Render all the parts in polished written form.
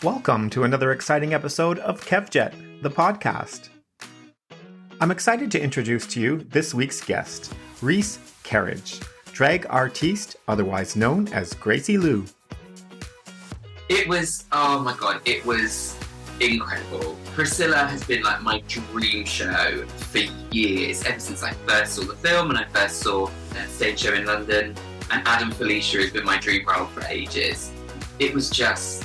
Welcome to another exciting episode of Kevjet, the podcast. I'm excited to introduce to you this week's guest, Reece Kerridge, drag artiste, otherwise known as Gracie Lou. It was incredible. Priscilla has been like my dream show for years, ever since I first saw the film and I first saw a stage show in London. And Adam Felicia has been my dream role for ages. It was just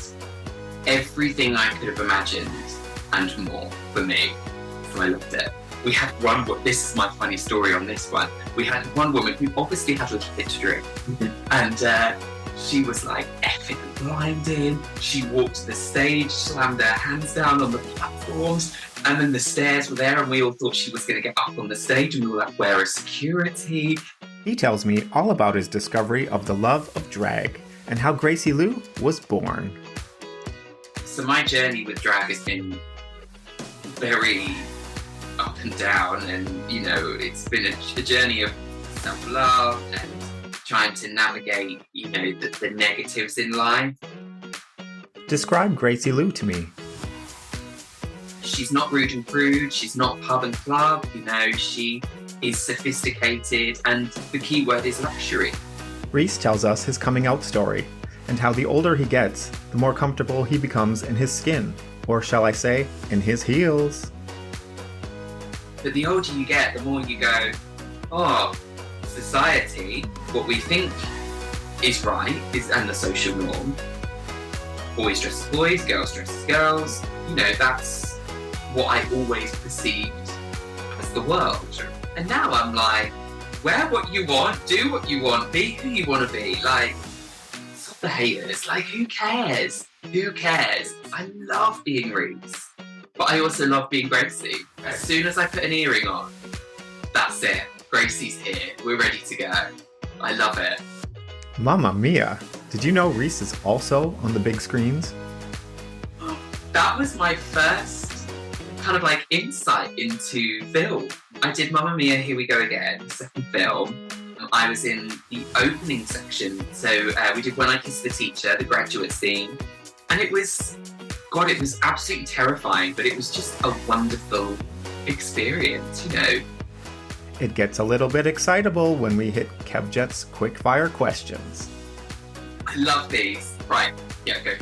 everything I could have imagined and more for me. So I loved it. We had this is my funny story on this one. We had one woman who obviously had a little bit to drink. And she was like effing blinded. She walked to the stage, slammed her hands down on the platforms, and then the stairs were there, and we all thought she was going to get up on the stage, and we were like, where is security? He tells me all about his discovery of the love of drag and how Gracie Lou was born. So my journey with drag has been very up and down, and it's been a journey of self-love and trying to navigate the negatives in life. Describe Gracie Lou to me. She's not rude and prude, she's not pub and club, she is sophisticated, and the key word is luxury. Reece tells us his coming out story and how the older he gets, the more comfortable he becomes in his skin, or shall I say, in his heels. But the older you get, the more you go, society, what we think is right, and the social norm. Boys dress as boys, girls dress as girls. That's what I always perceived as the world. And now I'm like, wear what you want, do what you want, be who you want to be. Like, stop the haters. Like, who cares? Who cares? I love being Reece, but I also love being Gracie. As soon as I put an earring on, that's it. Gracie's here. We're ready to go. I love it. Mamma mia. Did you know Reece is also on the big screens? That was my first kind of like insight into film. I did Mamma Mia, Here We Go Again, second film. I was in the opening section. So we did When I Kissed the Teacher, the graduate scene. And it was absolutely terrifying, but it was just a wonderful experience, It gets a little bit excitable when we hit Kevjet's quick-fire questions. I love these. Right, yeah, go.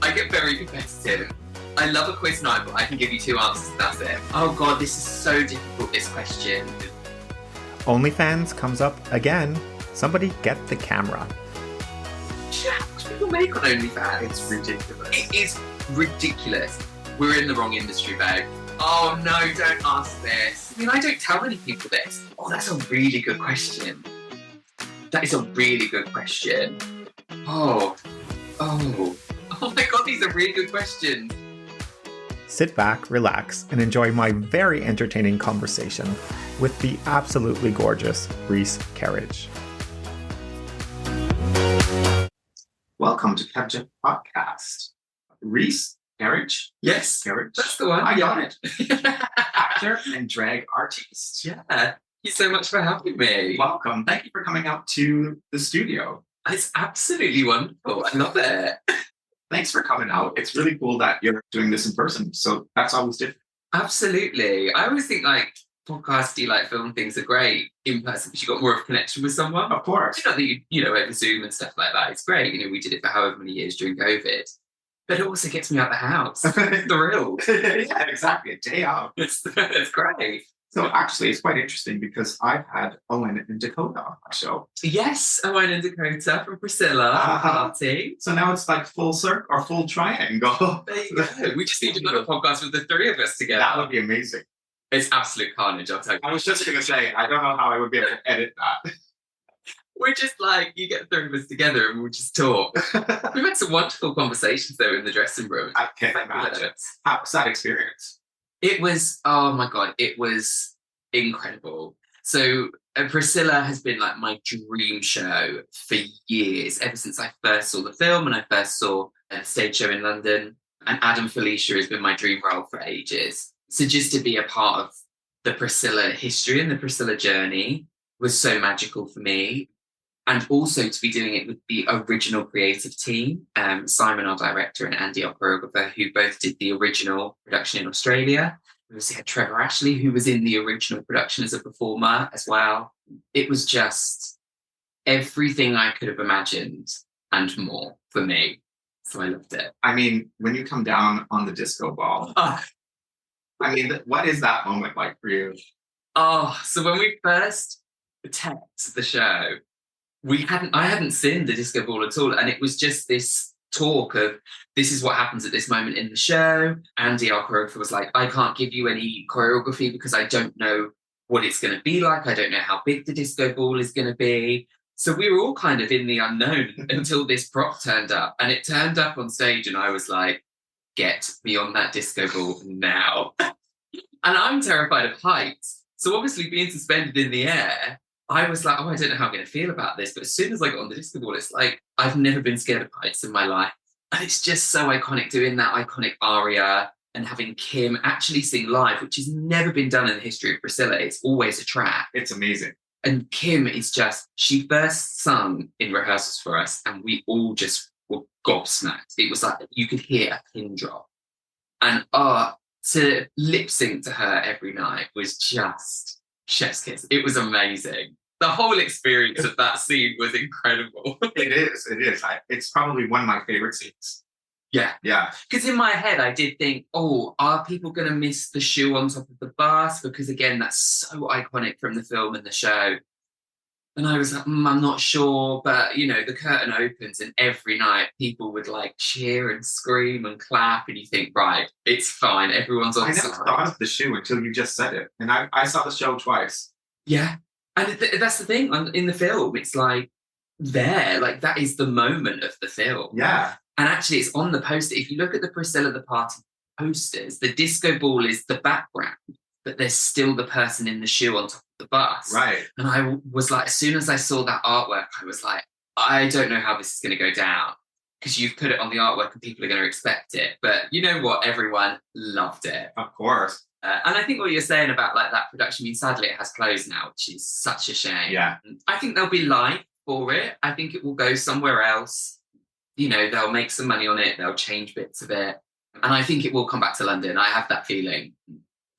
I get very competitive. I love a quiz night, but I can give you 2 answers and that's it. Oh God, this is so difficult, this question. OnlyFans comes up again. Somebody get the camera. How much people make on OnlyFans? It's ridiculous. It is ridiculous. We're in the wrong industry, babe. Oh no, don't ask this. I don't tell many people this. Oh, that's a really good question. That is a really good question. Oh my God, these are really good questions. Sit back, relax, and enjoy my very entertaining conversation with the absolutely gorgeous Reece Kerridge. Welcome to Kevjet Podcast. Reece Kerridge? Yes, Kerridge. that's the one. I got it. Actor and drag artiste. Yeah, thank you so much for having me. Welcome. Thank you for coming out to the studio. It's absolutely wonderful. I love it. Thanks for coming out. It's really cool that you're doing this in person. So that's always different. Absolutely. I always think podcasty, film things are great in person because you got more of a connection with someone. Of course. Not that over Zoom and stuff like that. It's great. We did it for however many years during COVID. But it also gets me out the house. It's thrilled. Yeah, exactly. A day out. It's great. So actually, it's quite interesting because I've had Owen and Dakota on my show. Yes, Owen and Dakota from Priscilla party. So now it's like full circle or full triangle. There you go. We just need another podcast with the 3 of us together. That would be amazing. It's absolute carnage, I'll tell you. I was just going to say, I don't know how I would be able to edit that. We're just you get the 3 of us together and we'll just talk. We've had some wonderful conversations though in the dressing room. I can't imagine. How was that experience? It was, oh my God, it was incredible. So Priscilla has been my dream show for years, ever since I first saw the film and I first saw a stage show in London. And Adam Felicia has been my dream role for ages. So just to be a part of the Priscilla history and the Priscilla journey was so magical for me. and also to be doing it with the original creative team, Simon, our director, and Andy, our choreographer, who both did the original production in Australia. We also had Trevor Ashley, who was in the original production as a performer as well. It was just everything I could have imagined and more for me. So I loved it. I mean, when you come down on the disco ball, I mean, what is that moment like for you? So when we first texted the show, I hadn't seen the disco ball at all, and it was just this talk of this is what happens at this moment in the show. Andy, our choreographer, was like, I can't give you any choreography because I don't know what it's going to be like. I don't know how big the disco ball is going to be. So we were all kind of in the unknown until this prop turned up, and it turned up on stage, and I was like, get me on that disco ball now. And I'm terrified of heights. So obviously being suspended in the air, I was like, I don't know how I'm going to feel about this. But as soon as I got on the disco ball, it's like, I've never been scared of heights in my life. And it's just so iconic doing that iconic aria and having Kim actually sing live, which has never been done in the history of Priscilla. It's always a track. It's amazing. And Kim is she first sung in rehearsals for us, and we all just were gobsmacked. It was like you could hear a pin drop. And to lip sync to her every night was just chef's kiss. It was amazing. The whole experience of that scene was incredible. It is. It's probably one of my favorite scenes. Yeah. Because in my head, I did think, are people going to miss the shoe on top of the bus? Because again, that's so iconic from the film and the show. And I was like, I'm not sure. But, the curtain opens and every night people would like cheer and scream and clap. And you think, right, it's fine. Everyone's on side. I never thought of the shoe until you just said it. And I saw the show twice. Yeah. And that's the thing. In the film, it's like that is the moment of the film. Yeah. And actually, it's on the poster. If you look at the Priscilla the Party posters, the disco ball is the background, but there's still the person in the shoe on top of the bus. Right. And I was like, as soon as I saw that artwork, I was like, I don't know how this is going to go down, because you've put it on the artwork and people are going to expect it. But you know what? Everyone loved it. Of course. And I think what you're saying about like that production, I mean, sadly, it has closed now, which is such a shame. Yeah. I think there'll be life for it. I think it will go somewhere else. They'll make some money on it. They'll change bits of it. And I think it will come back to London. I have that feeling.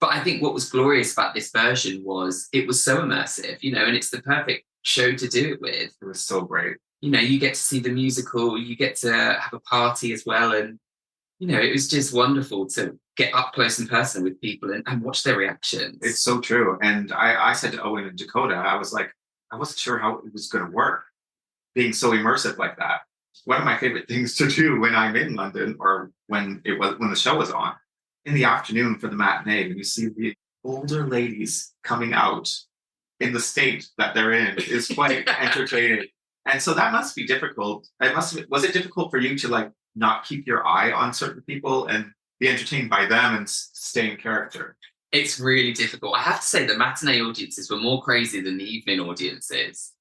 But I think what was glorious about this version was it was so immersive, and it's the perfect show to do it with. It was so great. You get to see the musical, you get to have a party as well. And, it was just wonderful to get up close and personal with people and watch their reactions. It's so true. And I said to Owen and Dakota, I was like, I wasn't sure how it was going to work, being so immersive like that. One of my favorite things to do when I'm in London, or when the show was on, in the afternoon for the matinee, when you see the older ladies coming out in the state that they're in, is quite entertaining. And so that must be difficult. Was it difficult for you to like not keep your eye on certain people and be entertained by them and stay in character? It's really difficult. I have to say the matinee audiences were more crazy than the evening audiences.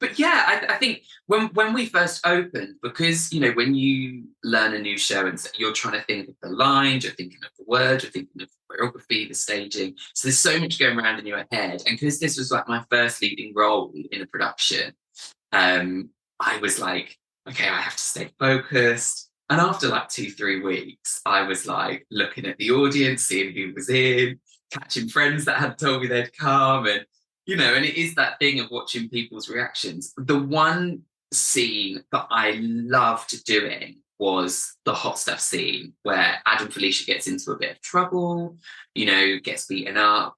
But yeah, I think when we first opened, because, when you learn a new show and you're trying to think of the lines, you're thinking of the words, you're thinking of the choreography, the staging. So there's so much going around in your head. And because this was like my first leading role in a production, I was like, okay, I have to stay focused. And after like 2-3 weeks, I was like looking at the audience, seeing who was in, catching friends that had told me they'd come, and and it is that thing of watching people's reactions. The one scene that I loved doing was the hot stuff scene where Adam Felicia gets into a bit of trouble, gets beaten up.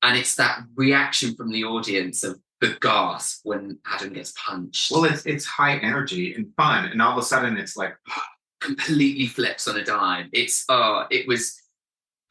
And it's that reaction from the audience of the gasp when Adam gets punched. Well, it's high energy and fun. And all of a sudden it's like completely flips on a dime. It was.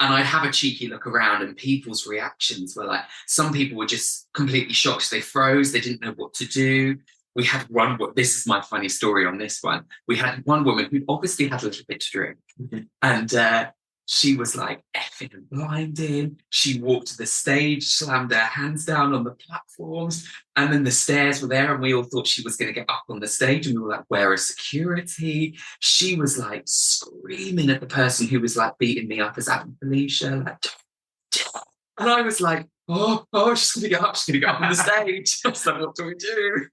And I'd have a cheeky look around and people's reactions were like, some people were just completely shocked. They froze. They didn't know what to do. We had this is my funny story on this one. We had one woman who obviously had a little bit to drink. Mm-hmm. And she was like effing and blinding. She walked to the stage, slammed her hands down on the platforms. And then the stairs were there and we all thought she was going to get up on the stage. And we were like, where is security? She was like screaming at the person who was like beating me up as Adam Felicia. Like, and I was like, oh, she's going to get up. She's going to get up on the stage. I was like, what do we do?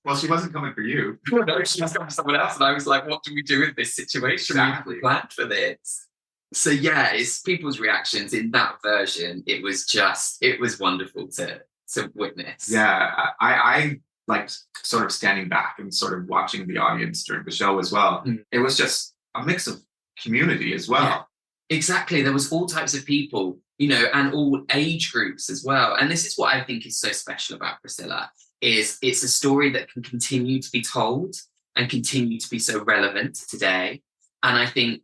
Well, she wasn't coming for you. No, she was coming for someone else. And I was like, what do we do with this situation? Exactly. We planned for this. So yeah, it's people's reactions in that version. It was wonderful to witness. Yeah, I like sort of standing back and sort of watching the audience during the show as well. It was just a mix of community as well. Yeah, exactly. There was all types of people, and all age groups as well. And this is what I think is so special about Priscilla, is it's a story that can continue to be told and continue to be so relevant today. And I think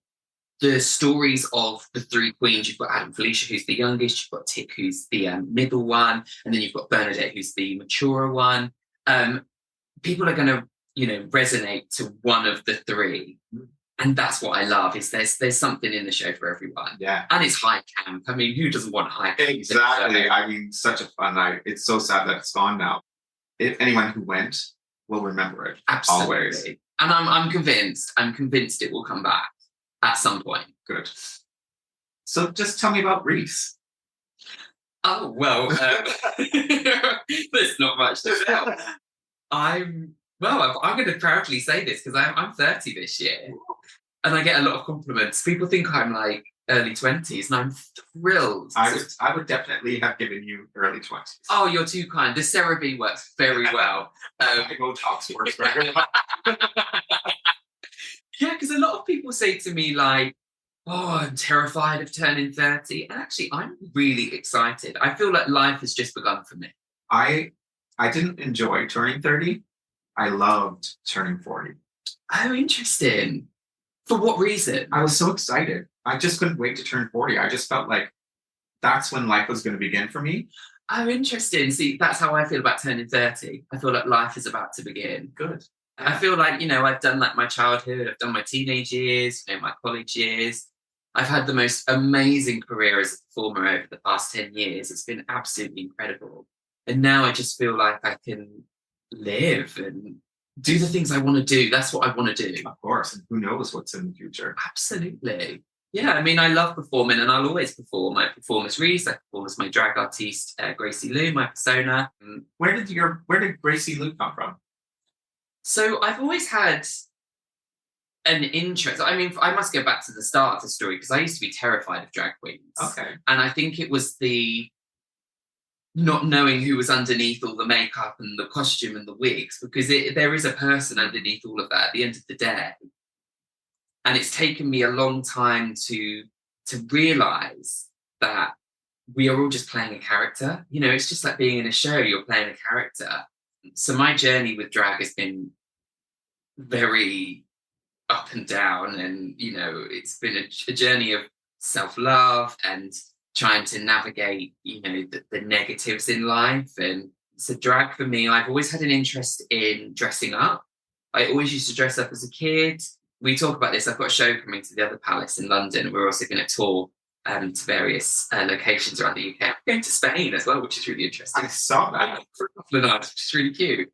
the stories of the three queens, you've got Adam Felicia, who's the youngest, you've got Tick, who's the middle one, and then you've got Bernadette, who's the maturer one. People are going to, resonate to one of the three. And that's what I love, is there's something in the show for everyone. Yeah. And it's high camp. I mean, who doesn't want high camp? Exactly. I mean, such a fun night. It's so sad that it's gone now. If anyone who went will remember it. Absolutely. Always. And I'm convinced it will come back at some point. Good. So just tell me about Reece. Oh, well, there's not much to tell. I'm going to proudly say this because I'm 30 this year, and I get a lot of compliments. People think I'm like early 20s, and I'm thrilled. I would definitely have given you early 20s. Oh, you're too kind. The CeraVe works very well. Botox works very well. Yeah, because a lot of people say to me like, oh, I'm terrified of turning 30. And actually, I'm really excited. I feel like life has just begun for me. I didn't enjoy turning 30. I loved turning 40. Oh, interesting. For what reason? I was so excited. I just couldn't wait to turn 40. I just felt like that's when life was going to begin for me. Oh, interesting. See, that's how I feel about turning 30. I feel like life is about to begin. Good. I feel like, I've done like my childhood, I've done my teenage years, my college years. I've had the most amazing career as a performer over the past 10 years. It's been absolutely incredible. And now I just feel like I can live and do the things I want to do. That's what I want to do. Of course. And who knows what's in the future. Absolutely. Yeah, I mean, I love performing and I'll always perform. I perform as Reece, I perform as my drag artiste, Gracie Lou, my persona. Where did Gracie Lou come from? So I've always had an interest. I mean, I must go back to the start of the story because I used to be terrified of drag queens. Okay. And I think it was the not knowing who was underneath all the makeup and the costume and the wigs, because there is a person underneath all of that at the end of the day. And it's taken me a long time to realise that we are all just playing a character. It's just like being in a show, you're playing a character. So my journey with drag has been very up and down, and it's been a journey of self-love and trying to navigate the negatives in life. And so drag for me, I've always had an interest in dressing up. I always used to dress up as a kid. We talk about this. I've got a show coming to the Other Palace in London. We're also going to tour to various locations around the UK. I'm going to Spain as well, which is really interesting. I saw that. For a couple of nights, which is really cute.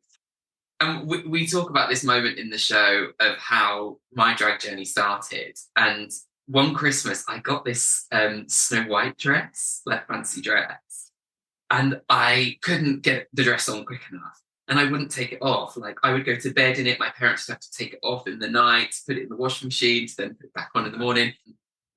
And we talk about this moment in the show of how my drag journey started. And one Christmas, I got this Snow White dress, like fancy dress. And I couldn't get the dress on quick enough. And I wouldn't take it off. Like, I would go to bed in it. My parents would have to take it off in the night, put it in the washing machine, to then put it back on in the morning.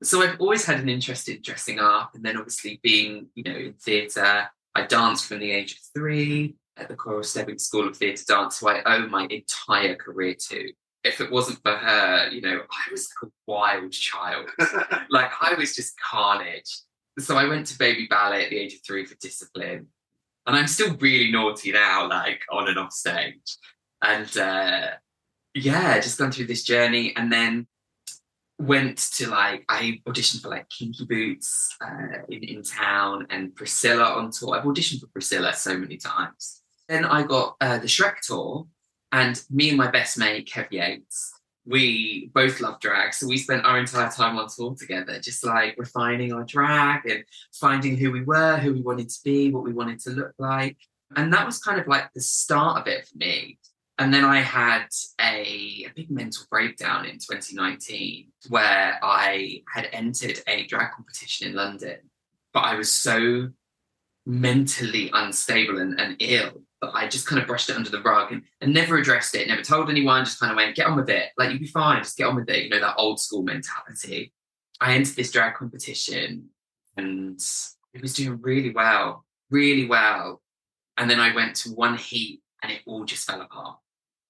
So I've always had an interest in dressing up, and then obviously being, in theatre. I danced from the age of 3 at the Coral Stebbing School of Theatre Dance, who I owe my entire career to. If it wasn't for her, I was like a wild child. Like, I was just carnage. So I went to baby ballet at the age of 3 for discipline. And I'm still really naughty now, like on and off stage. And just gone through this journey, and then went to I auditioned for Kinky Boots in town, and Priscilla on tour. I've auditioned for Priscilla so many times. Then I got the Shrek tour, and me and my best mate Kevjet, we both love drag, so we spent our entire time on tour together, just refining our drag and finding who we were, who we wanted to be, what we wanted to look like. And that was kind of the start of it for me. And then I had a big mental breakdown in 2019 where I had entered a drag competition in London, but I was so mentally unstable and ill that I just kind of brushed it under the rug and never addressed it, never told anyone, just kind of went, get on with it. Like, you'll be fine, just get on with it. You know, that old school mentality. I entered this drag competition and it was doing really well, really well. And then I went to one heat and it all just fell apart.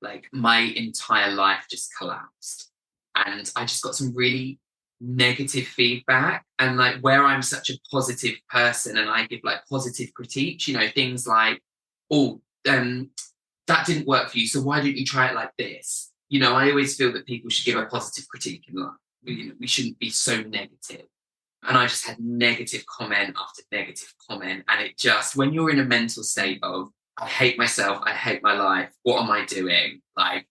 Like, my entire life just collapsed. And I just got some really negative feedback. And like, where I'm such a positive person and I give like positive critiques, you know, things like, oh, that didn't work for you, so why don't you try it like this? You know, I always feel that people should give a positive critique in life. We shouldn't be so negative. And I just had negative comment after negative comment. And it just, when you're in a mental state of, I hate myself, I hate my life, what am I doing? Like,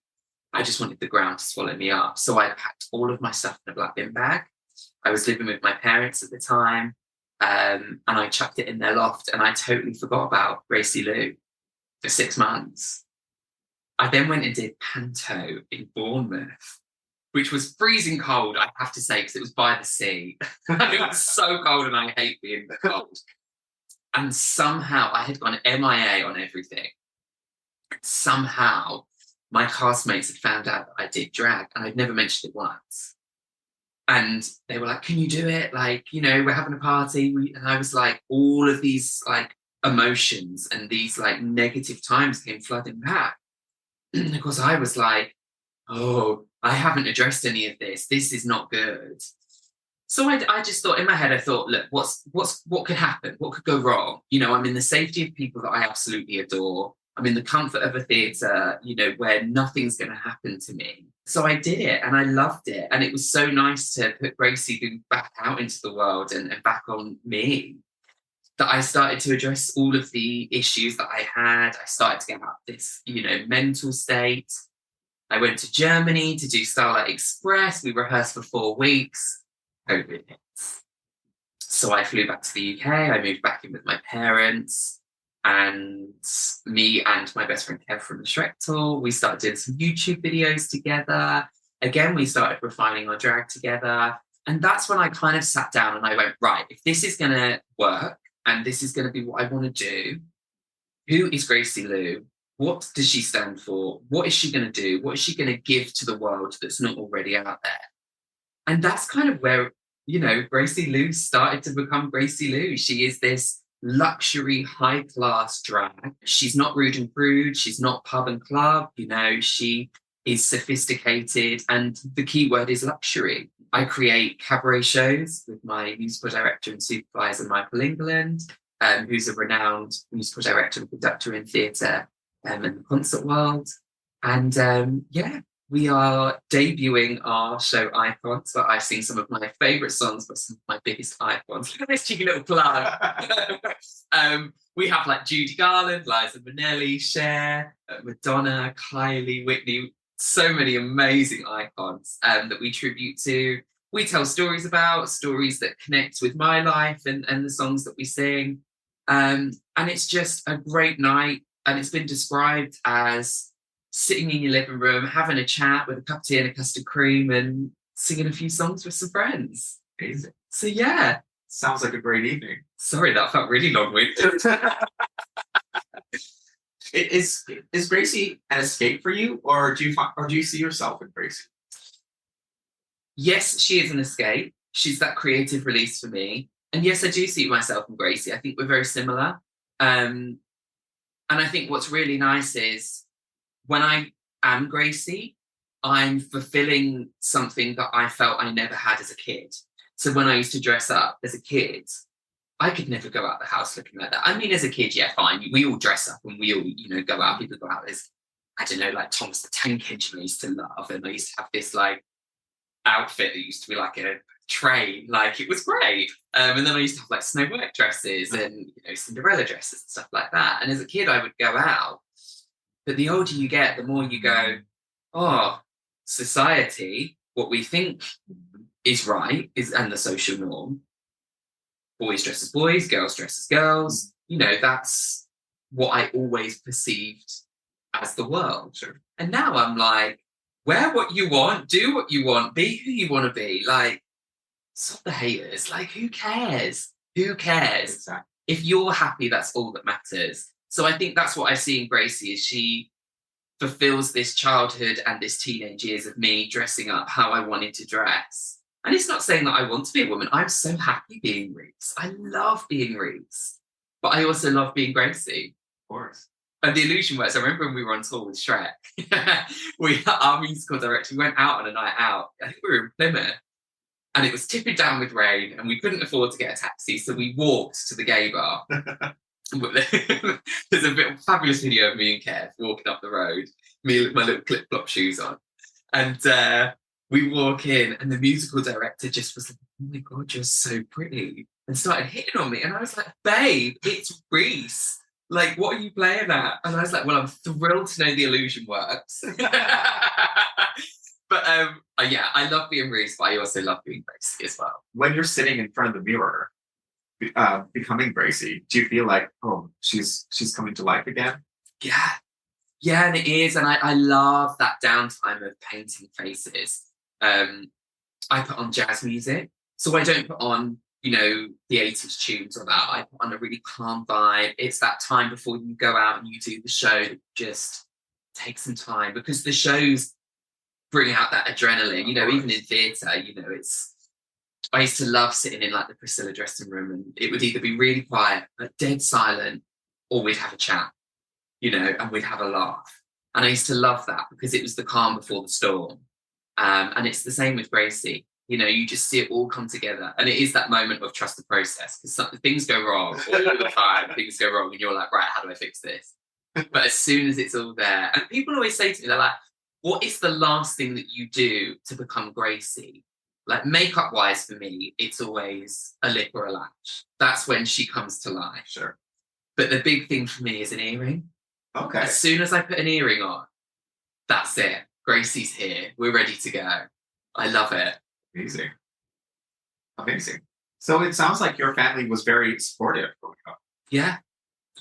I just wanted the ground to swallow me up. So I packed all of my stuff in a black bin bag. I was living with my parents at the time, and I chucked it in their loft, and I totally forgot about Gracie Lou for 6 months. I then went and did Panto in Bournemouth, which was freezing cold, I have to say, because it was by the sea. It was so cold and I hate being cold. And somehow I had gone MIA on everything. Somehow my classmates had found out that I did drag and I'd never mentioned it once. And they were like, can you do it? Like, you know, we're having a party. And I was like, all of these like emotions and these like negative times came flooding back. Because I was like, oh, I haven't addressed any of this. This is not good. So I just thought in my head, I thought, look, what could happen? What could go wrong? You know, I'm in the safety of people that I absolutely adore. I'm in the comfort of a theatre, you know, where nothing's going to happen to me. So I did it and I loved it. And it was so nice to put Gracie Lou back out into the world and back on me, that I started to address all of the issues that I had. I started to get out of this, you know, mental state. I went to Germany to do Starlight Express. We rehearsed for 4 weeks. COVID hits. So I flew back to the UK. I moved back in with my parents. And me and my best friend Kev from the Shrek Tour, we started doing some YouTube videos together. Again, we started refining our drag together. And that's when I kind of sat down and I went, right, if this is going to work and this is going to be what I want to do, who is Gracie Lou? What does she stand for? What is she going to do? What is she going to give to the world that's not already out there? And that's kind of where, you know, Gracie Lou started to become Gracie Lou. She is this luxury, high-class drag. She's not rude and prude. She's not pub and club. You know, she is sophisticated. And the key word is luxury. I create cabaret shows with my musical director and supervisor, Michael England, who's a renowned musical director and conductor in theatre in the concert world. And yeah, we are debuting our show Icons, where I sing some of my favourite songs by some of my biggest icons. Look at this cheeky little plug. We have like Judy Garland, Liza Minnelli, Cher, Madonna, Kylie, Whitney, so many amazing icons that we tribute to. We tell stories about, stories that connect with my life and the songs that we sing. And it's just a great night. And it's been described as sitting in your living room, having a chat with a cup of tea and a custard cream and singing a few songs with some friends. Amazing. So yeah. Sounds like a great evening. Sorry, that felt really long-winded. Is Gracie an escape for you, or do you see yourself in Gracie? Yes, she is an escape. She's that creative release for me. And yes, I do see myself in Gracie. I think we're very similar. And I think what's really nice is when I am Gracie, I'm fulfilling something that I felt I never had as a kid. So when I used to dress up as a kid, I could never go out the house looking like that. I mean, as a kid, yeah, fine. We all dress up and we all, you know, go out. People go out as, I don't know, like Thomas the Tank Engine I used to love. And I used to have this like outfit that used to be like a train. Like, it was great. And then I used to have like Snow White dresses and, you know, Cinderella dresses and stuff like that. And as a kid, I would go out. But the older you get, the more you go, oh, society, what we think is right, and the social norm. Boys dress as boys, girls dress as girls. You know, that's what I always perceived as the world. Sure. And now I'm like, wear what you want, do what you want, be who you want to be. Like, stop the haters. Like, who cares? Who cares? Exactly. If you're happy, that's all that matters. So I think that's what I see in Gracie, is she fulfills this childhood and this teenage years of me dressing up how I wanted to dress. And it's not saying that I want to be a woman. I'm so happy being Reece. I love being Reece. But I also love being Gracie. Of course. And the illusion works. I remember when we were on tour with Shrek, our musical director, we went out on a night out. I think we were in Plymouth. And it was tipping down with rain and we couldn't afford to get a taxi. So we walked to the gay bar. There's a fabulous video of me and Kev walking up the road, me with my little flip-flop shoes on. And we walk in and the musical director just was like, oh my God, you're so pretty. And started hitting on me. And I was like, babe, it's Reece. Like, what are you playing at? And I was like, well, I'm thrilled to know the illusion works. But yeah, I love being Reece, but I also love being Gracie as well. When you're sitting in front of the mirror, becoming Gracie, do you feel like, oh, she's coming to life again? Yeah, and it is. And I love that downtime of painting faces. I put on jazz music. So I don't put on, you know, the 80s tunes or that. I put on a really calm vibe. It's that time before you go out and you do the show that just takes some time, because the shows bring out that adrenaline, you know, even in theatre, you know, I used to love sitting in like the Priscilla dressing room, and it would either be really quiet, but dead silent, or we'd have a chat, you know, and we'd have a laugh. And I used to love that because it was the calm before the storm. And it's the same with Gracie. You know, you just see it all come together. And it is that moment of trust the process, because things go wrong all the time. Things go wrong and you're like, right, how do I fix this? But as soon as it's all there, and people always say to me, they're like, what is the last thing that you do to become Gracie? Like, makeup wise for me, it's always a lip or a lash. That's when she comes to life. Sure. But the big thing for me is an earring. Okay. As soon as I put an earring on, that's it. Gracie's here. We're ready to go. I love it. Amazing. So it sounds like your family was very supportive growing up. Yeah,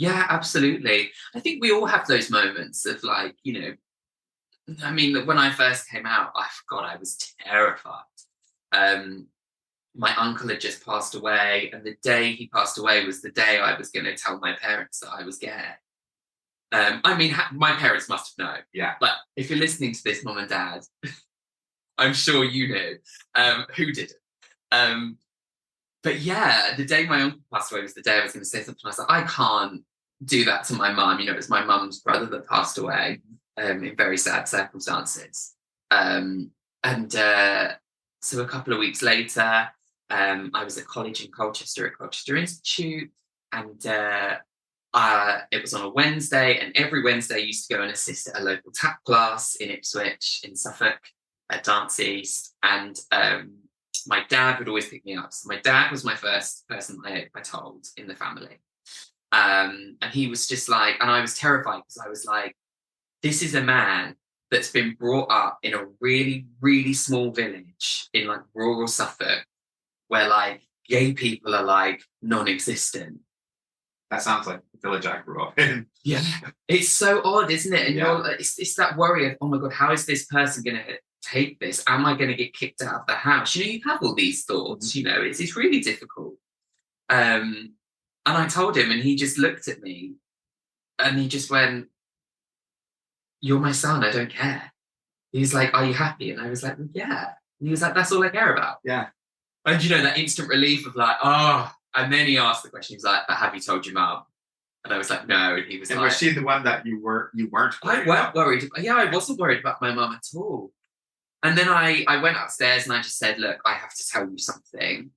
absolutely. I think we all have those moments of, like, you know, I mean, when I first came out, I was terrified. My uncle had just passed away, and the day he passed away was the day I was going to tell my parents that I was gay. I mean, my parents must have known. Yeah. Like, if you're listening to this, Mum and Dad, I'm sure you knew. Who didn't? But yeah, the day my uncle passed away was the day I was going to say something. I was like, I can't do that to my mum. You know, it was my mum's brother that passed away in very sad circumstances. So a couple of weeks later, I was at college in Colchester at Colchester Institute, and it was on a Wednesday, and every Wednesday I used to go and assist at a local tap class in Ipswich, in Suffolk, at Dance East, and my dad would always pick me up. So my dad was my first person I told in the family. And he was just like, and I was terrified because I was like, this is a man that's been brought up in a really, really small village in like rural Suffolk, where like gay people are like non-existent. That sounds like the village I grew up in. Yeah. It's so odd, isn't it? And you're like, it's that worry of, oh my God, how is this person going to take this? Am I going to get kicked out of the house? You know, you have all these thoughts, you know, it's really difficult. And I told him, and he just looked at me and he just went, you're my son, I don't care. He was like, are you happy? And I was like, well, yeah. And he was like, that's all I care about. Yeah. And you know, that instant relief of like, oh. And then he asked the question, he was like, but have you told your mum? And I was like, no. And he was and like, was she the one that you weren't worried I weren't worried. Yeah, I wasn't worried about my mum at all. And then I went upstairs and I just said, look, I have to tell you something.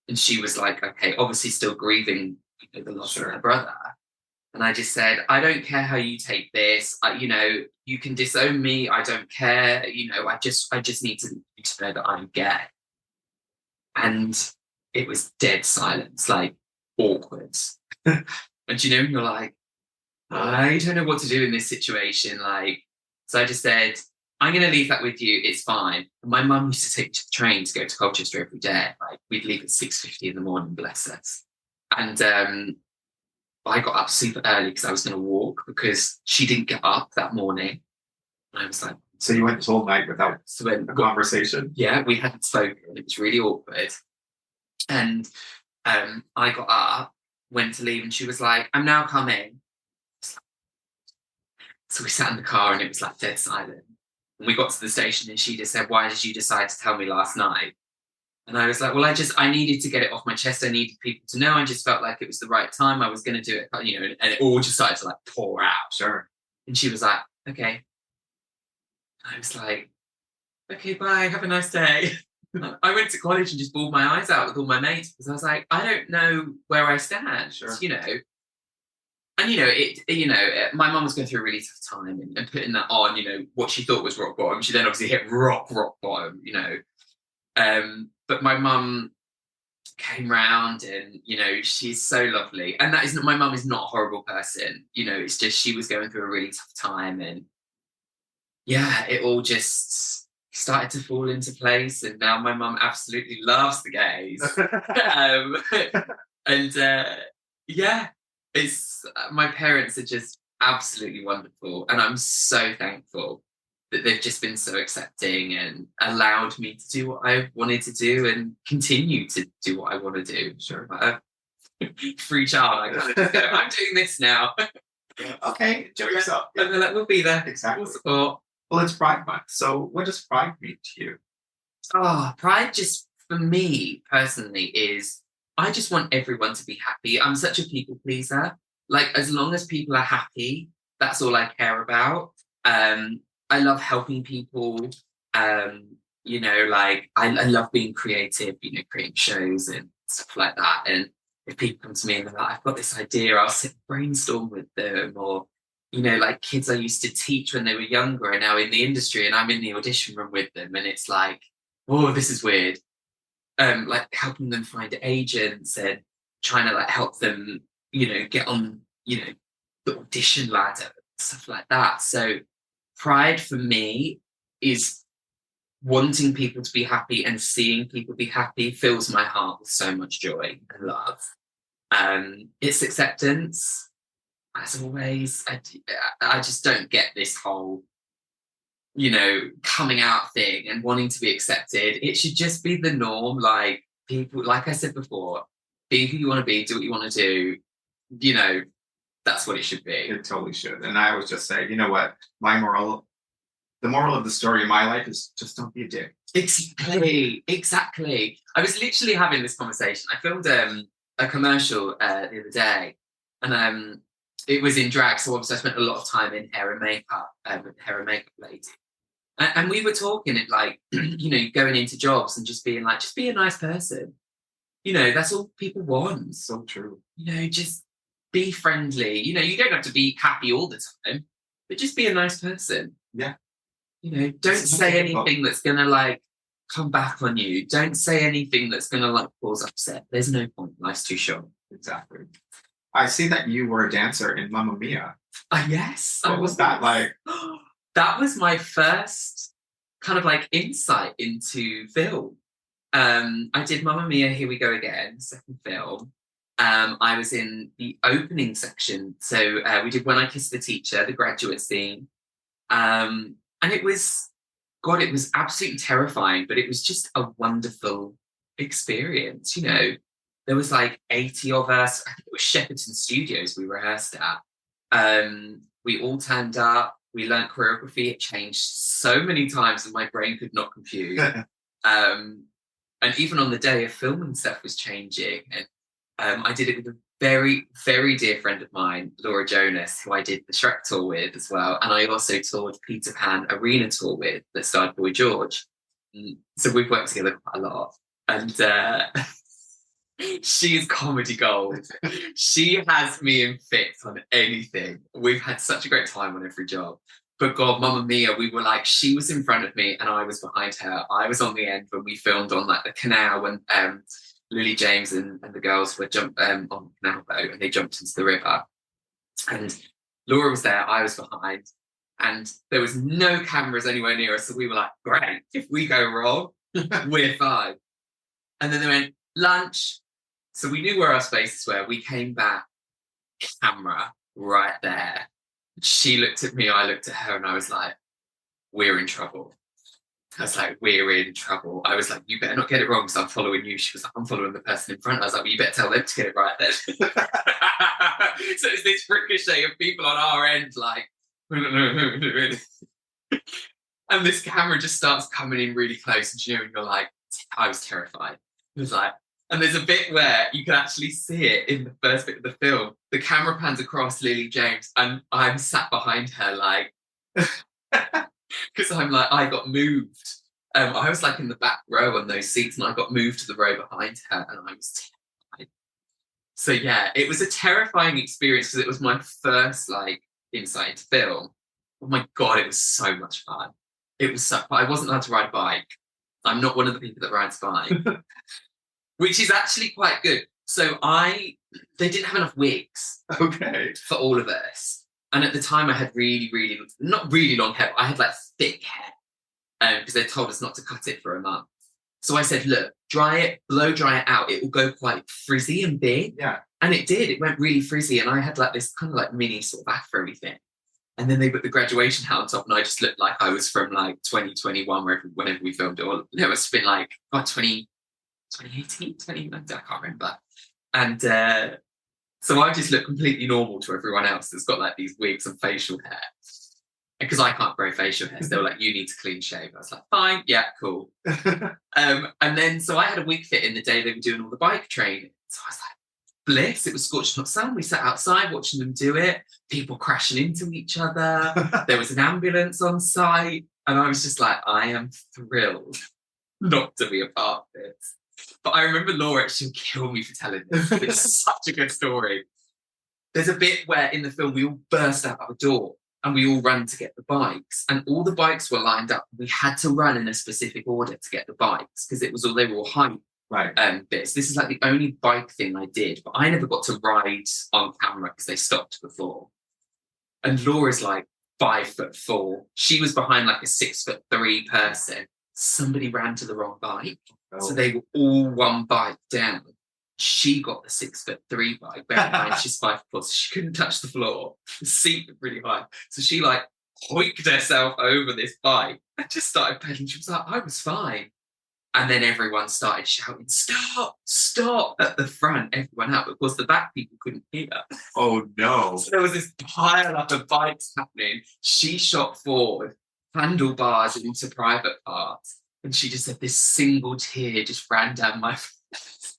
And she was like, okay, obviously still grieving, you know, the loss of her brother. And I just said, I don't care how you take this. You know, you can disown me. I don't care. You know, I just need to know that I'm gay. And it was dead silence, like awkward. And you know, you're like, I don't know what to do in this situation. Like, so I just said, I'm going to leave that with you. It's fine. And my mum used to take the train to go to Colchester every day. Like, we'd leave at 6:50 in the morning, bless us. And I got up super early because I was going to walk, because she didn't get up that morning. And I was like, so you went this whole night without a conversation? Yeah, we hadn't spoken. It was really awkward. And I got up, went to leave, and she was like, I'm now coming. So we sat in the car and it was like dead silent. And we got to the station and she just said, "Why did you decide to tell me last night?" And I was like, well, I needed to get it off my chest. I needed people to know. I just felt like it was the right time. I was going to do it, you know, and it all just started to like pour out. Sure. And she was like, okay. I was like, okay, bye. Have a nice day. I went to college and just bawled my eyes out with all my mates because I was like, I don't know where I stand, Sure. you know. And, you know, my mum was going through a really tough time and putting that on, you know, what she thought was rock bottom. She then obviously hit rock bottom, you know. But my mum came round and, you know, she's so lovely. And that is not, my mum is not a horrible person. You know, it's just she was going through a really tough time. And yeah, it all just started to fall into place. And now my mum absolutely loves the gays. Yeah, it's my parents are just absolutely wonderful. And I'm so thankful that they've just been so accepting and allowed me to do what I wanted to do and continue to do what I want to do. Sure. Free child, I kind of just go, I'm doing this now. Okay, enjoy yourself. And they're like, we'll be there. Exactly. We'll support. Well, it's Pride Month. So what does Pride mean to you? Oh, Pride just, for me personally, is I just want everyone to be happy. I'm such a people pleaser. Like, as long as people are happy, that's all I care about. I love helping people. You know, like I love being creative, you know, creating shows and stuff like that. And if people come to me and they're like, I've got this idea, I'll sit and brainstorm with them. Or, you know, like kids I used to teach when they were younger are now in the industry and I'm in the audition room with them. And it's like, oh, this is weird. Like helping them find agents and trying to like help them, you know, get on, you know, the audition ladder, stuff like that. So Pride for me is wanting people to be happy, and seeing people be happy fills my heart with so much joy and love. It's acceptance, as always. I just don't get this whole, you know, coming out thing and wanting to be accepted. It should just be the norm. Like people, like I said before, be who you want to be, do what you want to do. You know, that's what it should be. It totally should. And I always just say, you know what? The moral of the story in my life is just don't be a dick. Exactly. I was literally having this conversation. I filmed a commercial the other day, and it was in drag. So obviously I spent a lot of time in hair and makeup lady. And we were talking it like, you know, going into jobs and just being like, just be a nice person. You know, that's all people want. So true. You know, just be friendly. You know, you don't have to be happy all the time, but just be a nice person. Yeah. You know, don't say anything that's going to like come back on you. Don't say anything that's going to like cause upset. There's no point. Life's too short. Exactly. I see that you were a dancer in Mamma Mia. Yes. What was that like? That was my first kind of like insight into film. I did Mamma Mia, Here We Go Again, second film. I was in the opening section. So we did When I Kissed the Teacher, the graduate scene. And it was absolutely terrifying, but it was just a wonderful experience. You know, there was like 80 of us. I think it was Shepperton Studios we rehearsed at. We all turned up. We learned choreography. It changed so many times that my brain could not compute. And even on the day of filming, stuff was changing. And I did it with a very, very dear friend of mine, Laura Jonas, who I did the Shrek tour with as well. And I also toured Peter Pan Arena tour with, that starred Boy George. So we've worked together quite a lot. And she is comedy gold. She has me in fits on anything. We've had such a great time on every job. But God, Mamma Mia, we were like, she was in front of me and I was behind her. I was on the end when we filmed on like the canal when Lily James and the girls were on the canal boat and they jumped into the river. And Laura was there, I was behind, and there was no cameras anywhere near us. So we were like, great, if we go wrong, we're fine. And then they went, lunch. So we knew where our spaces were. We came back, camera right there. She looked at me, I looked at her, and I was like, we're in trouble. I was like, we're in trouble. I was like, you better not get it wrong because I'm following you. She was like, I'm following the person in front. I was like, well, you better tell them to get it right then. So it's this ricochet of people on our end, like, And this camera just starts coming in really close, and you're like, I was terrified. It was like, and there's a bit where you can actually see it in the first bit of the film. The camera pans across Lily James, and I'm sat behind her like, because I'm like, I got moved. I was like in the back row on those seats, and I got moved to the row behind her, and I was terrified. So yeah, it was a terrifying experience because it was my first like insight into film. Oh my God, it was so much fun. It was so fun. I wasn't allowed to ride a bike. I'm not one of the people that rides a bike, which is actually quite good. So they didn't have enough wigs for all of us. And at the time I had not really long hair, but I had like thick hair because they told us not to cut it for a month. So I said, look, blow dry it out. It will go quite frizzy and big. Yeah. And it did. It went really frizzy. And I had like this kind of like mini sort of afro thing. And then they put the graduation hat on top, and I just looked like I was from like 2021, whenever we filmed it. Or it must have been like 2018, I can't remember. And so I just look completely normal to everyone else that's got like these wigs and facial hair. Because I can't grow facial hair. So they were like, you need to clean shave. I was like, fine, yeah, cool. And then, so I had a wig fit in the day they were doing all the bike training. So I was like, bliss, it was scorching hot sun. We sat outside watching them do it, people crashing into each other. There was an ambulance on site. And I was just like, I am thrilled not to be a part of this. But I remember Laura, she'll kill me for telling this. It's such a good story. There's a bit where in the film we all burst out of a door and we all ran to get the bikes, and all the bikes were lined up. We had to run in a specific order to get the bikes because they were all height bits. This is like the only bike thing I did, but I never got to ride on camera because they stopped before. And Laura's like 5'4". She was behind like a 6'3" person. Somebody ran to the wrong bike. Oh. So they were all one bike down. She got the 6'3" bike. Bear in mind, she's 5'4", so she couldn't touch the floor. The seat was really high. So she like hoiked herself over this bike and just started pedaling. She was like, I was fine. And then everyone started shouting, stop, stop, at the front, everyone out. But of course, the back people couldn't hear. Oh, no. So there was this pile up of bikes happening. She shot forward, handlebars into private parts. And she just said this single tear just ran down my face.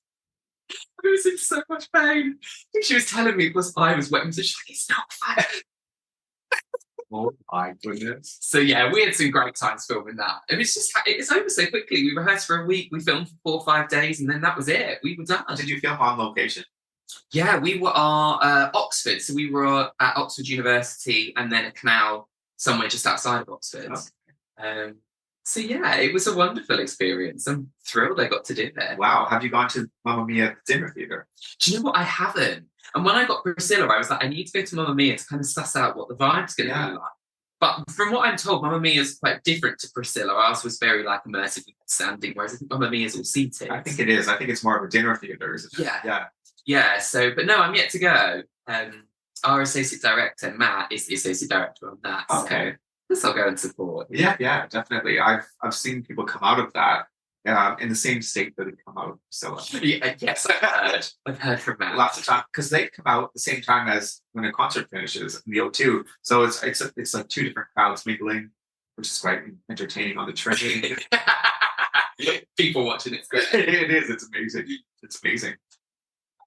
I was in so much pain. And she was telling me because I was wet. So she's like, it's not funny. Oh my goodness. So yeah, we had some great times filming that. It's over so quickly. We rehearsed for a week, we filmed for 4 or 5 days, and then that was it. We were done. Did you film on location? Yeah, we were at Oxford. So we were at Oxford University and then a canal somewhere just outside of Oxford. Okay. So yeah, it was a wonderful experience. I'm thrilled I got to do it. Wow. Have you gone to Mamma Mia dinner theatre? Do you know what? I haven't. And when I got Priscilla, I was like, I need to go to Mamma Mia to kind of suss out what the vibe's going to be like. But from what I'm told, Mamma Mia is quite different to Priscilla. Ours was very like immersive standing, whereas I think Mamma Mia is all seated. I think it is. I think it's more of a dinner theatre, isn't it? Yeah. Yeah. So, but no, I'm yet to go. Our associate director, Matt, is the associate director on that. Okay. So I'll go and support. Yeah, definitely. I've seen people come out of that in the same state that they come out of Priscilla. Yes, I've heard from Matt. Lots of time, because they come out at the same time as when a concert finishes in the O2. So it's like 2 different crowds mingling, which is quite entertaining on the train. People watching it's great. It is. It's amazing. It's amazing.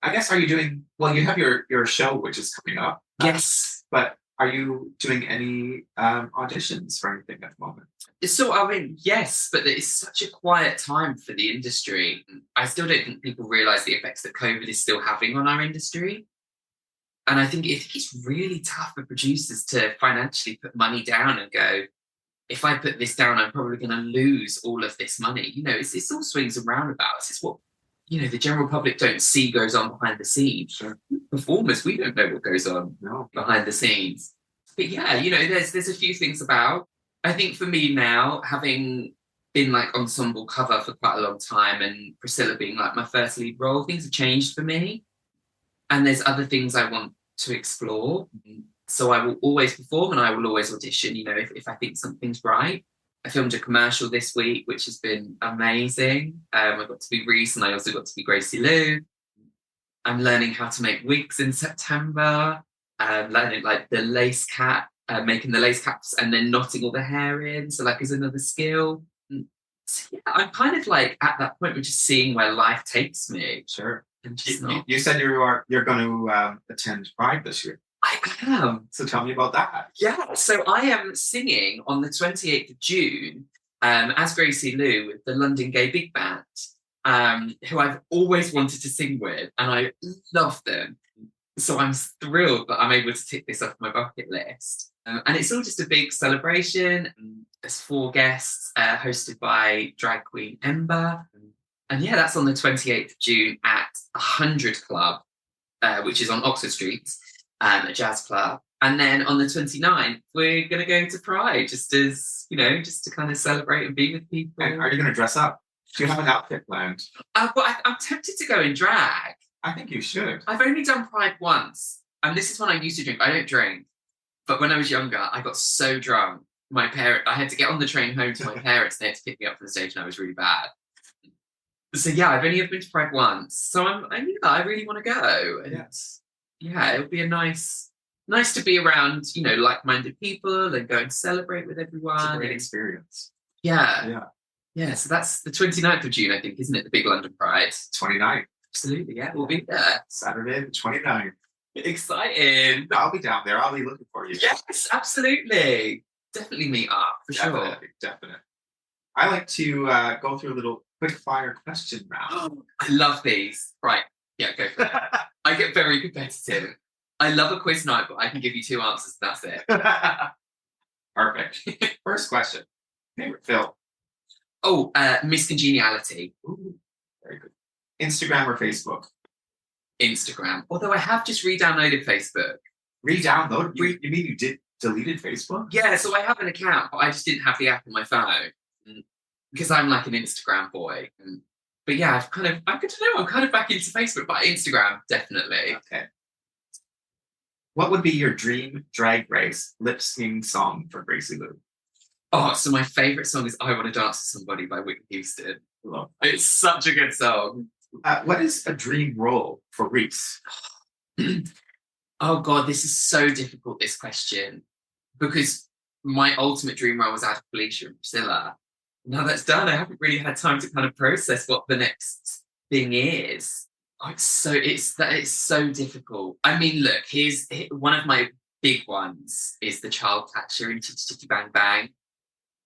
I guess, are you doing, well, you have your show, which is coming up. Yes. But are you doing any auditions for anything at the moment? So, I mean, yes, but it's such a quiet time for the industry. I still don't think people realise the effects that COVID is still having on our industry. And I think it's really tough for producers to financially put money down and go, if I put this down, I'm probably going to lose all of this money. You know, it's all swings and roundabouts. It's what, you know, the general public don't see goes on behind the scenes. Sure. Performers, we don't know what goes on behind the scenes. But yeah, you know, there's a few things about. I think for me now, having been like ensemble cover for quite a long time and Priscilla being like my first lead role, things have changed for me. And there's other things I want to explore. So I will always perform and I will always audition, you know, if I think something's right. I filmed a commercial this week, which has been amazing. I got to be Reece and I also got to be Gracie Lou. I'm learning how to make wigs in September. Learning like the lace cap making the lace caps and then knotting all the hair in. So like is another skill. So yeah, I'm kind of like at that point, we're just seeing where life takes me. Sure. And just You said you're going to attend Pride this year. I am. So tell me about that. Yeah. So I am singing on the 28th of June as Gracie Lou with the London Gay Big Band, who I've always wanted to sing with, and I love them. So I'm thrilled that I'm able to tick this off my bucket list. And it's all just a big celebration. There's 4 guests hosted by drag queen Ember. And yeah, that's on the 28th of June at 100 Club, which is on Oxford Street, a jazz club. And then on the 29th, we're going to go to Pride, just as, just to kind of celebrate and be with people. And are you going to dress up? Do you have an outfit planned? Well, I'm tempted to go in drag. I think you should. I've only done Pride once. And this is when I used to drink. I don't drink. But when I was younger, I got so drunk. I had to get on the train home to my parents. They had to pick me up from the station. I was really bad. So yeah, I've only ever been to Pride once. So I really want to go. And yeah, it'll be a nice to be around, like-minded people and go and celebrate with everyone. It's a great experience. Yeah. Yeah, so that's the 29th of June, I think, isn't it? The big London Pride. 29th. Absolutely, yeah, we'll be there. Saturday the 29th. Exciting. I'll be down there. I'll be looking for you. Yes, absolutely. Definitely meet up, for sure. Definitely. I like to go through a little quick fire question round. I love these. Right, yeah, go for it. I get very competitive. I love a quiz night, but I can give you 2 answers, and that's it. Perfect. First question. Favorite film? Oh, Miss Congeniality. Ooh, very good. Instagram or Facebook? Instagram. Although I have just re-downloaded Facebook. Re-download? You mean you deleted Facebook? Yeah, so I have an account, but I just didn't have the app on my phone because I'm like an Instagram boy. But yeah, I don't know, I'm kind of back into Facebook, but Instagram, definitely. Okay. What would be your dream drag race lip sync song for Gracie Lou? Oh, so my favourite song is I Want to Dance with Somebody by Whitney Houston. It's such a good song. What is a dream role for Reece? Oh God, this is so difficult, this question. Because my ultimate dream role was Adam, Felicia and Priscilla. Now that's done, I haven't really had time to kind of process what the next thing is. Oh, it's so difficult. I mean, look, here's one of my big ones is the child catcher in Chitty Chitty Bang Bang.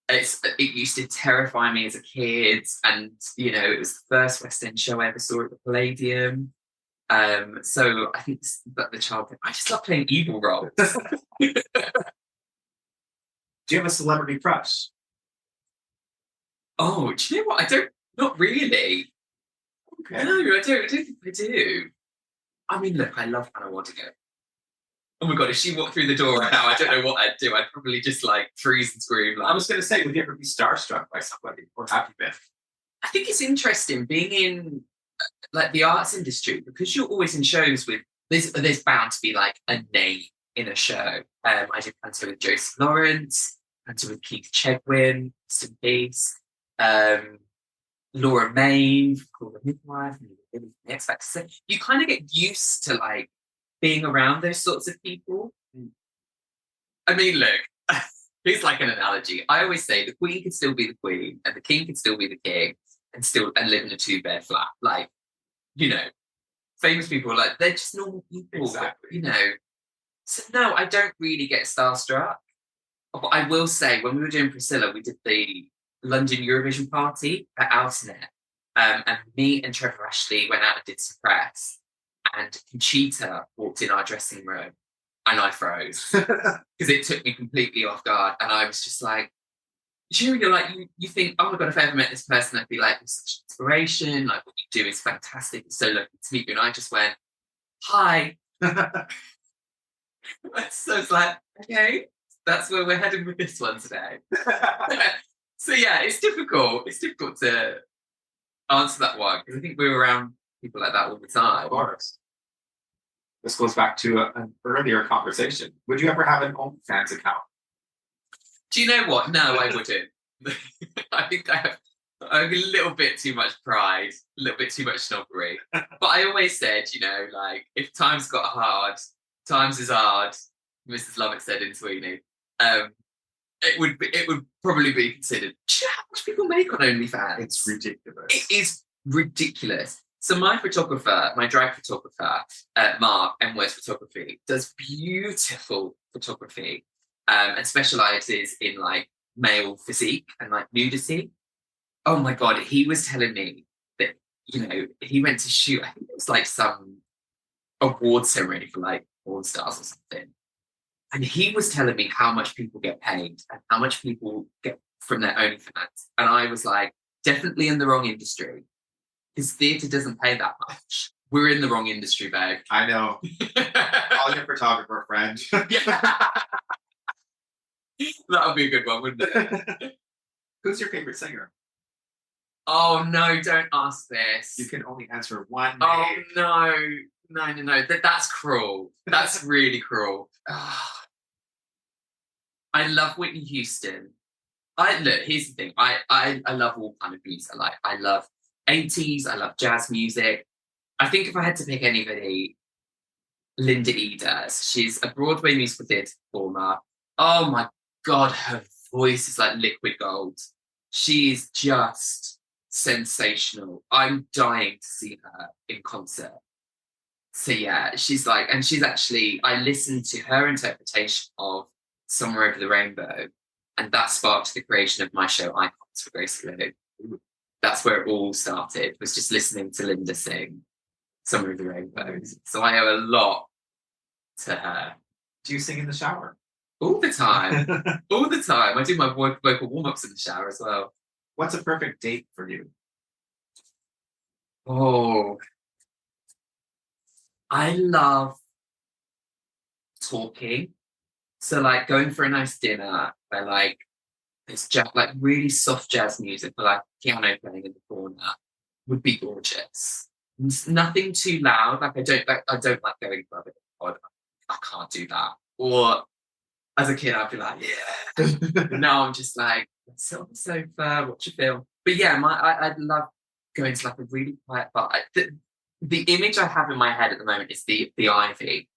It used to terrify me as a kid, and it was the first West End show I ever saw at the Palladium. So I think that the child, I just love playing evil roles. Do you have a celebrity crush? Oh, do you know what? Not really. Okay. No, I don't think I do. I mean, look, I love Anna Wadigo. Oh my God, if she walked through the door right now, I don't know what I'd do. I'd probably just freeze and scream. I was going to say, would you ever be starstruck by somebody, or have you been? I think it's interesting being in the arts industry, because you're always in shows with, there's bound to be a name in a show. I did Panto with Josie Lawrence, Panto with Keith Chegwin, some peace. Laura Maeve, called the midwife, and the X Factor. So you kind of get used to being around those sorts of people. I mean, look, here's an analogy. I always say the queen could still be the queen, and the king could still be the king, and live in a 2-bed flat. Famous people they're just normal people. Exactly. But, So no, I don't really get starstruck. But I will say, when we were doing Priscilla, we did the London Eurovision party at Altinet. And me and Trevor Ashley went out and did some press. And Conchita walked in our dressing room and I froze. Because it took me completely off guard. And I was just you think, oh my God, if I ever met this person, I'd be such inspiration. What you do is fantastic. It's so lucky to meet you. And I just went, hi. So it's okay, that's where we're heading with this one today. So yeah, it's difficult. It's difficult to answer that one because I think we're around people like that all the time. Of course. This goes back to an earlier conversation. Would you ever have an OnlyFans account? Do you know what? No, I wouldn't. I think I have a little bit too much pride, a little bit too much snobbery. But I always said, if times got hard, times is hard, Mrs. Lovett said in Sweeney. it would probably be considered. Do you know how much people make on OnlyFans? It's ridiculous. It is ridiculous. So my photographer, my drag photographer, Mark, West Photography, does beautiful photography and specialises in like male physique and like nudity. Oh my God, he was telling me that, you know, he went to shoot, I think it was like some award ceremony for like All Stars or something. And he was telling me how much people get paid and how much people get from their OnlyFans. And I was like, definitely in the wrong industry. Because theatre doesn't pay that much. We're in the wrong industry, babe. I know. Call your photographer friend. That would be a good one, wouldn't it? Who's your favorite singer? Oh, no, don't ask this. You can only answer one name. Oh, no. No. That's cruel. That's really cruel. I love Whitney Houston. Look, here's the thing. I love all kind of music. I love 80s, I love jazz music. I think if I had to pick anybody, Linda E does. She's a Broadway musical theatre performer. Oh my God, her voice is like liquid gold. She is just sensational. I'm dying to see her in concert. So yeah, she's actually, I listened to her interpretation of Somewhere Over the Rainbow, and that sparked the creation of my show Icons for Gracie Lou. That's where it all started, was just listening to Linda sing Somewhere Over the Rainbow. So I owe a lot to her. Do you sing in the shower? All the time. All the time. I do my vocal warm-ups in the shower as well. What's a perfect date for you? Oh, I love talking. So like going for a nice dinner where like it's just like really soft jazz music, but like piano playing in the corner would be gorgeous. Nothing too loud. Like I don't like going clubbing. I can't do that. Or as a kid, I'd be like, yeah. Now I'm just like, sit on the sofa, watch a film. But yeah, I'd love going to like a really quiet bar. The image I have in my head at the moment is the Ivy,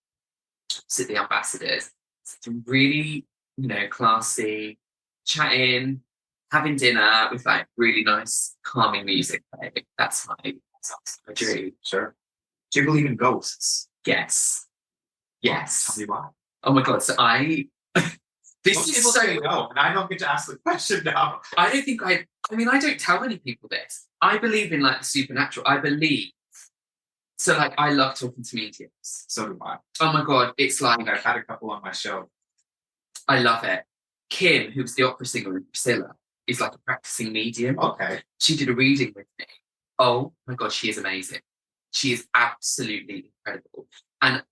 so the Ambassadors. It's really, you know, classy, chatting, having dinner with like really nice, calming music playing. That's my dream. Sure. Do you believe in ghosts? Yes. Yes. Tell me why. Oh my God. So this Most is people so. say no, and I don't get to ask the question now. I don't think I don't tell many people this. I believe in like the supernatural. I believe. So like I love talking to mediums. So do I. Oh my God. It's like I've had a couple on my show. I love it. Kim, who's the opera singer in Priscilla, is like a practicing medium. Okay. She did a reading with me. Oh my God, she is amazing. She is absolutely incredible. And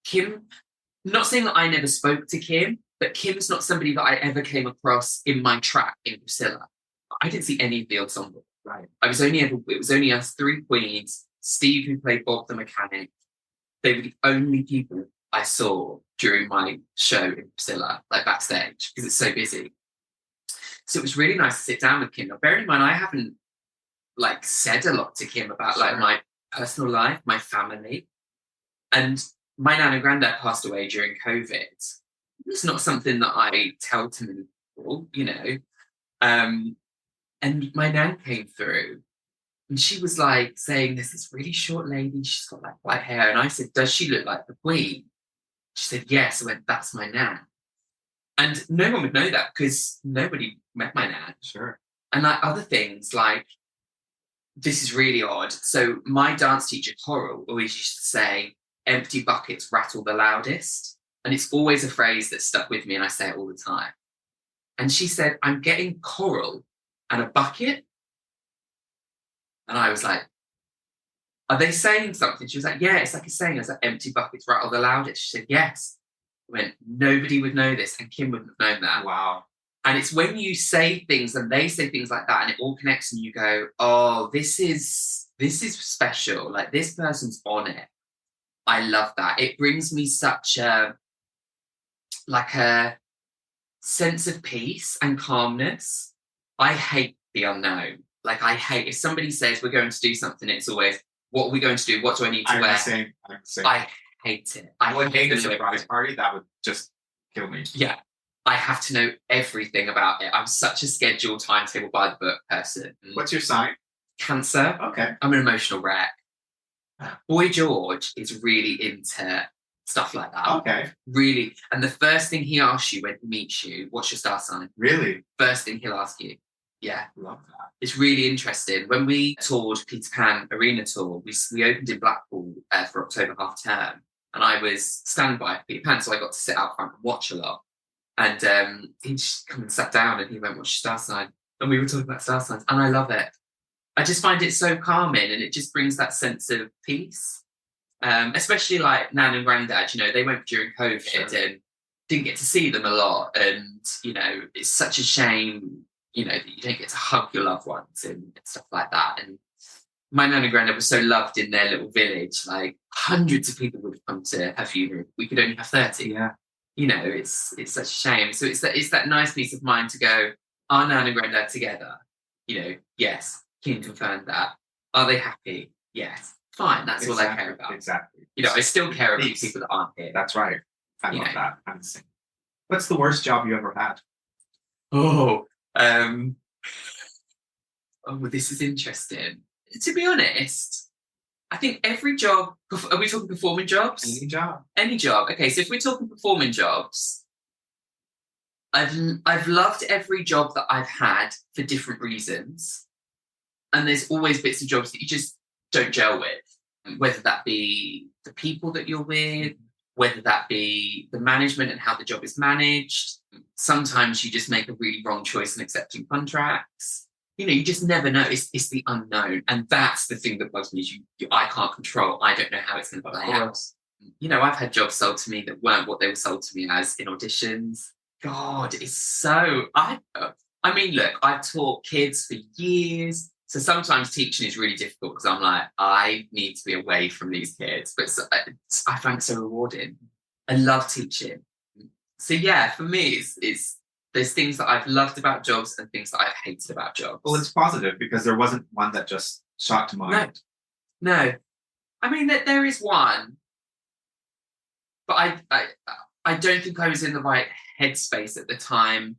Kim, not saying that I never spoke to Kim, but Kim's not somebody that I ever came across in my track in Priscilla. I didn't see any of the ensemble. Right. It was only us three queens, Steve, who played Bob the mechanic. They were the only people I saw during my show in Priscilla, like backstage, because it's so busy. So it was really nice to sit down with Kim. Now, bearing in mind, I haven't like said a lot to Kim about like my personal life, my family. And my nan and granddad passed away during COVID. It's not something that I tell to many people, you know. And my nan came through and she was like saying, there's this really short lady, she's got like white hair. And I said, does she look like the Queen? She said, yes. I went, that's my nan. And no one would know that because nobody met my nan. Sure. And like other things, like, this is really odd. So my dance teacher, Coral, always used to say, empty buckets rattle the loudest. And it's always a phrase that stuck with me and I say it all the time. And she said, I'm getting coral and a bucket. And I was like, are they saying something? She was like, yeah, it's like a saying. I was like, empty buckets rattle the loudest. She said, yes. I went, nobody would know this. And Kim wouldn't have known that. Wow. And it's when you say things and they say things like that and it all connects and you go, oh, this is special. Like this person's on it. I love that. It brings me such a sense of peace and calmness. I hate the unknown. Like I hate if somebody says we're going to do something, it's always, what are we going to do? What do I need to wear? I'm the same. I hate it. I would hate a it. surprise party. That would just kill me. Yeah. I have to know everything about it. I'm such a schedule, timetable by the book person. What's your sign? Cancer. Okay. I'm an emotional wreck. Boy George is really into stuff like that. Okay. Really. And the first thing he asks you when he meets you, what's your star sign? Really? First thing he'll ask you. Yeah. Love that. It's really interesting. When we toured Peter Pan Arena Tour, we opened in Blackpool for October half term. And I was standby Peter Pan, so I got to sit out front and watch a lot. And he just come and sat down and he went, what's your star sign? And we were talking about star signs. And I love it. I just find it so calming and it just brings that sense of peace. Especially like Nan and Grandad, you know, they went during COVID and didn't get to see them a lot. And, you know, it's such a shame, you know, that you don't get to hug your loved ones and stuff like that. And my Nan and Grandad were so loved in their little village, like hundreds of people would have come to her funeral. We could only have 30. Yeah. You know, it's such a shame. So it's that nice peace of mind to go, are Nan and Grandad together? You know, yes. Can you confirm that? Are they happy? Yes. Fine. That's all I care about. Exactly. You know, I still care about people that aren't here. That's right. I love that. I'm the same. What's the worst job you ever had? Oh, this is interesting. To be honest, I think every job. Are we talking performing jobs? Any job. Any job. Okay, so if we're talking performing jobs, I've loved every job that I've had for different reasons. And there's always bits of jobs that you just don't gel with, whether that be the people that you're with, whether that be the management and how the job is managed. Sometimes you just make a really wrong choice in accepting contracts. You know, you just never know. It's the unknown. And that's the thing that bugs me is I can't control. I don't know how it's going to play out. You know, I've had jobs sold to me that weren't what they were sold to me as in auditions. God, it's so... I mean, look, I've taught kids for years. So sometimes teaching is really difficult because I'm like, I need to be away from these kids. But I find it so rewarding. I love teaching. So yeah, for me, it's there's things that I've loved about jobs and things that I've hated about jobs. Well, it's positive because there wasn't one that just shot to mind. No. I mean, there is one. But I don't think I was in the right headspace at the time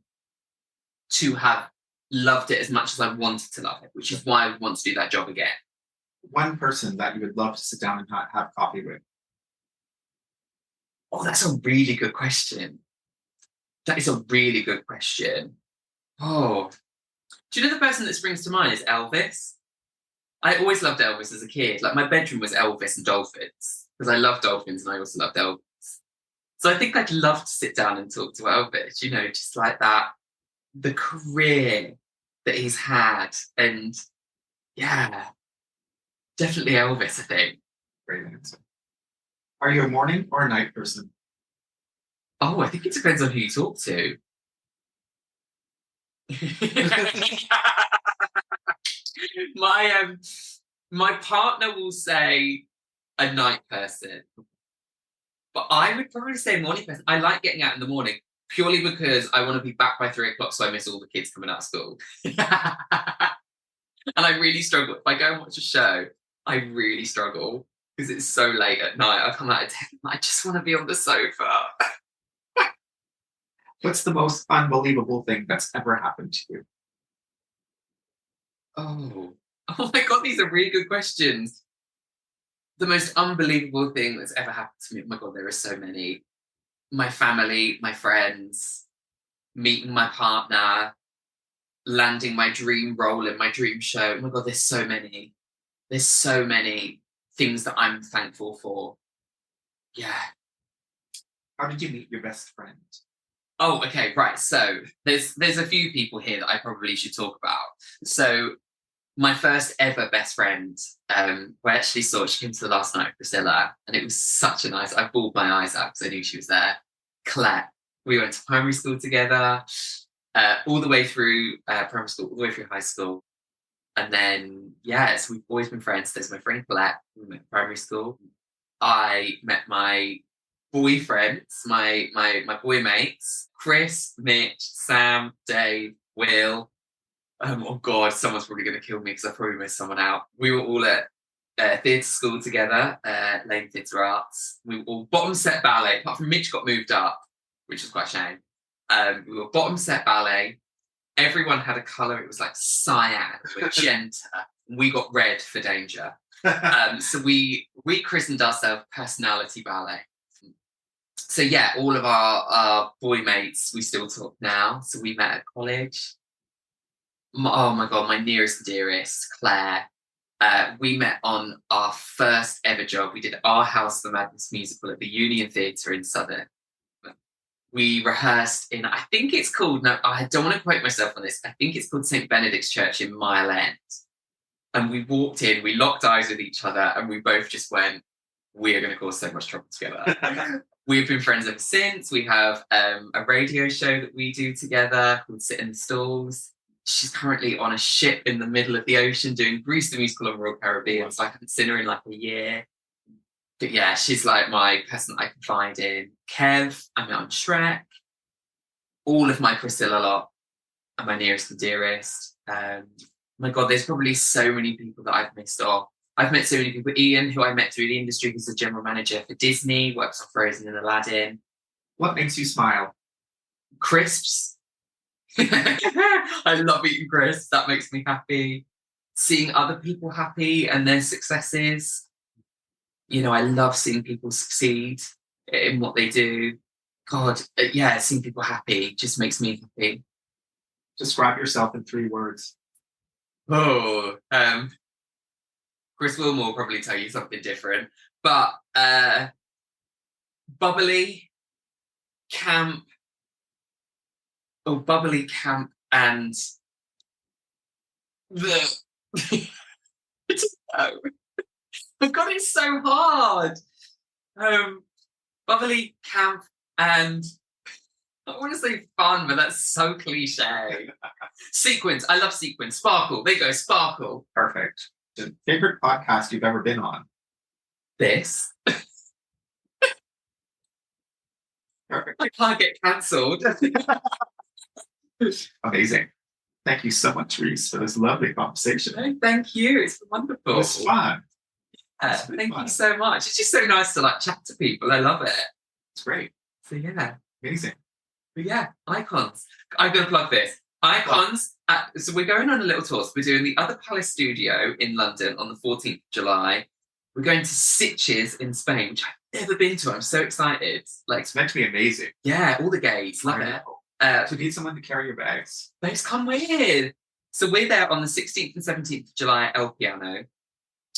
to have loved it as much as I wanted to love it, which is why I want to do that job again. One person that you would love to sit down and have coffee with? Oh, that's a really good question. That is a really good question. Oh, do you know the person that springs to mind is Elvis? I always loved Elvis as a kid. Like my bedroom was Elvis and dolphins because I love dolphins and I also loved Elvis. So I think I'd love to sit down and talk to Elvis, you know, just like that. The career that he's had, and yeah, definitely Elvis, I think. Great answer. Are you a morning or a night person? Oh, I think it depends on who you talk to. My partner will say a night person, but I would probably say a morning person. I like getting out in the morning. Purely because I want to be back by 3:00 so I miss all the kids coming out of school. And I really struggle. If I go and watch a show, I really struggle because it's so late at night. I come out at 10, I just want to be on the sofa. What's the most unbelievable thing that's ever happened to you? Oh my God, these are really good questions. The most unbelievable thing that's ever happened to me. Oh my God, there are so many. My family, my friends, meeting my partner, landing my dream role in my dream show. Oh my God, there's so many. There's so many things that I'm thankful for. Yeah. How did you meet your best friend? Oh, okay, right. So there's a few people here that I probably should talk about. So my first ever best friend, I actually saw, she came to the last night, Priscilla, and it was such a nice, I bawled my eyes out because I knew she was there. Colette. We went to primary school together, all the way through primary school, all the way through high school. And then, yes, we've always been friends. There's my friend Colette, we met in primary school. I met my boyfriends, my boy mates, Chris, Mitch, Sam, Dave, Will. Oh God, someone's probably going to kill me because I probably missed someone out. We were all at theatre school together, Lane Theatre Arts. We were all bottom set ballet, apart from Mitch got moved up, which was quite a shame. We were bottom set ballet. Everyone had a colour. It was like cyan, magenta. We got red for danger. So we rechristened ourselves Personality Ballet. So yeah, all of our boy mates, we still talk now. So we met at college. Oh my God, my nearest and dearest, Claire. We met on our first ever job. We did Our House of the Madness musical at the Union Theatre in Southwark. We rehearsed in, I think it's called, no, I don't want to quote myself on this. I think it's called St. Benedict's Church in Mile End. And we walked in, we locked eyes with each other, and we both just went, we are going to cause so much trouble together. We've been friends ever since. We have a radio show that we do together called Sit in the Stalls. She's currently on a ship in the middle of the ocean doing Grease the Musical on Royal Caribbean, so I haven't seen her in like a year. But yeah, she's like my person that I confide in. Kev, I met on Shrek. All of my Priscilla lot are my nearest and dearest. My God, there's probably so many people that I've missed off. I've met so many people. Ian, who I met through the industry, who's the general manager for Disney, works on Frozen and Aladdin. What makes you smile? Crisps. I love eating crisps. That makes me happy. Seeing other people happy and their successes. You know, I love seeing people succeed in what they do. God, yeah, seeing people happy just makes me happy. Describe yourself in 3 words. Oh, Chris Wilmore will probably tell you something different, but bubbly, camp, and the I don't know. But God, it's so hard. Bubbly, camp, and I want to say fun, but that's so cliche. Sequins. I love sequins. Sparkle. There you go. Sparkle. Perfect. The favorite podcast you've ever been on? This. Perfect. I can't get cancelled. Amazing. Thank you so much, Reece, for this lovely conversation. No, thank you. It's wonderful. It was fun. Thank you so much. It's just so nice to like chat to people. I love it. It's great. So yeah. Amazing. But yeah, Icons. I'm going to plug this. Icons. So we're going on a little tour. So we're doing the Other Palace Studio in London on the 14th of July. We're going to Sitges in Spain, which I've never been to. I'm so excited. Like, It's meant to be amazing. yeah, all the gates. Love it. So you need someone to carry your bags. Babes, come with. So we're there on the 16th and 17th of July at El Piano.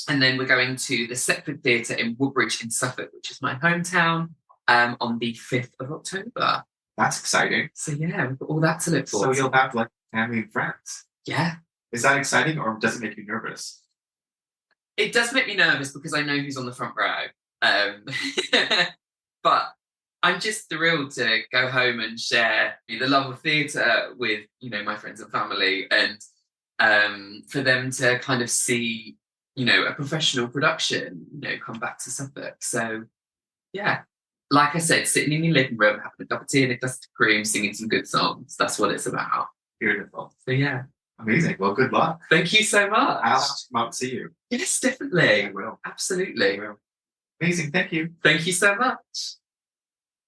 And then we're going to the Setford Theatre in Woodbridge in Suffolk, which is my hometown, on the 5th of October. That's exciting. So yeah, we've got all that to look So forward to. you'll have like family and friends. Yeah. Is that exciting or does it make you nervous? It does make me nervous because I know who's on the front row. But I'm just thrilled to go home and share the love of theatre with, you know, my friends and family, and for them to kind of see, you know, a professional production, you know, come back to Suffolk. So yeah, like I said, sitting in your living room, having a cup of tea and a glass of cream, singing some good songs. That's what it's about. Beautiful. So yeah. Amazing. Well, good luck. Thank you so much. I'll have to come out and see you. Yes, definitely. I will. Absolutely. I will. Amazing. Thank you. Thank you so much.